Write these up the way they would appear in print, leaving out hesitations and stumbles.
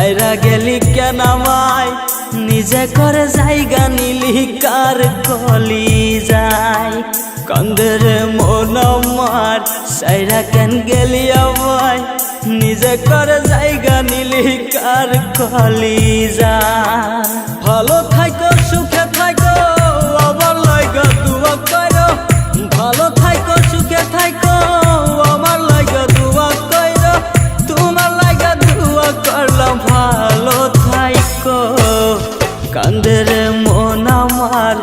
সাইরা গেলি কেন আমায় নিজে করে জায়গা নিলি কার কলি যায় কান্দের মন আমার সাইরা কেন গেলি আমায় নিজে করে জায়গা নিলি কার কলি যায় ভালো থাকো সুখে থাকো আমার লাগা দুয়া করো ভালো থাকো সুখে থাকো আমার লাগা দুয়া করো তোমার লাগা দুয়া করলাম ভালো থাকো কান্দের মন আমার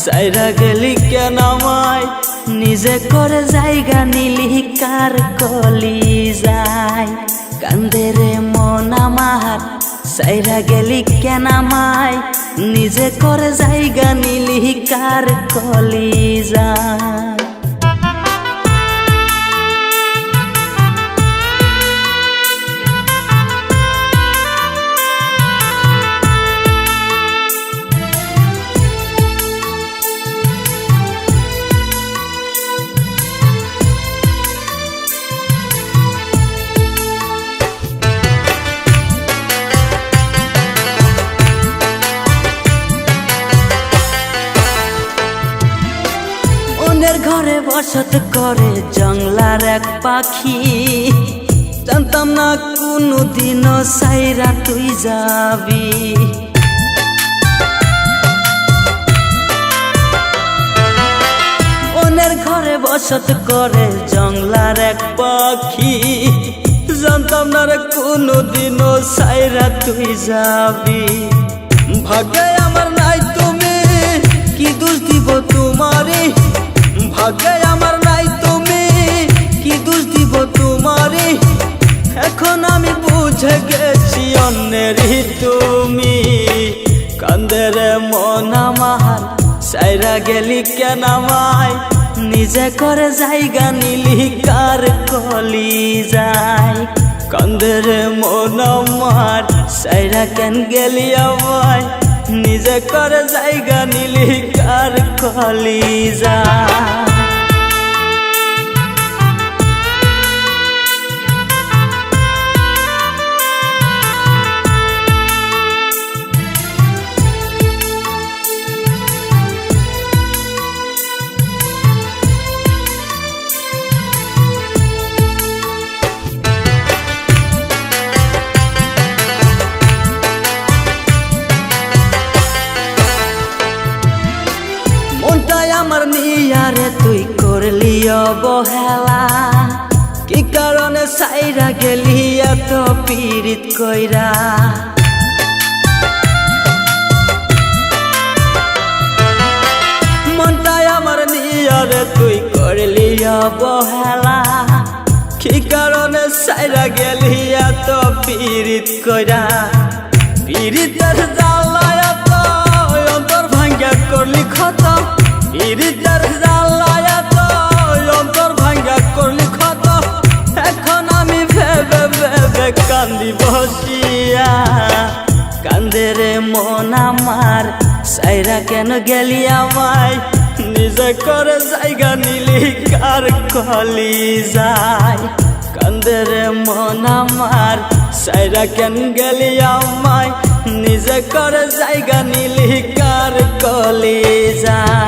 সাইরা গেলি কেন আমায় নিজে করে জায়গা নিলি কার কলি যায় কান্দের মন আমার সাইরা গেলি কেন আমায় নিজে করে জায়গা নিলি কার কলি যায় ঘরে বসত করে জঙ্গলার এক পাখি জানতাম না কোনো দিনও সাইরা তুই যাবি অন্যের ঘরে বসত করে জঙ্গলার এক পাখি জানতাম না রে কোনো দিনও সাইরা তুই যাবি ভাগ্যে আমার নাই তুমি কি দোষ দিব তোমারে ভাগ্যে আমার নাই তুমি কি দোষ দিব তোমারে এখন আমি বুঝে গেছি অন্যেরই তুমি কান্দের মন আমার সাইরা গেলি কেন আমায় নিজে করে জায়গা নিলি কার কলি যায় কান্দের মন আমার সাইরা কেন গেলি আমায় নিজে করে জায়গা নিলি কার কলি যায় আমার নিয়ারে তুই করলি অবহেলা কি কারণে সাইরা গেলি এত পীড়িত কইরা মনটাই আমার নিয়ারে তুই করলি অবহেলা কি কারণে সাইরা গেলি এত পীড়িত কইরা পীড়িতের জ্বালায় এত অন্তর ভাঙ্গা করলি ক্ষত পীড়িতের জ্বালায় এত অন্তর ভাঙ্গা করলি ক্ষত এখন আমি ভেবে ভেবে কান্দি বসিয়া কান্দের মন আমার সাইরা কেন গেলি আমায় নিজে করে জায়গা নিলি কার কলি যায় কান্দের মন আমার সাইরা কেন গেলি আমায় নিজে করে জায়গা নিলি কার কলি যায়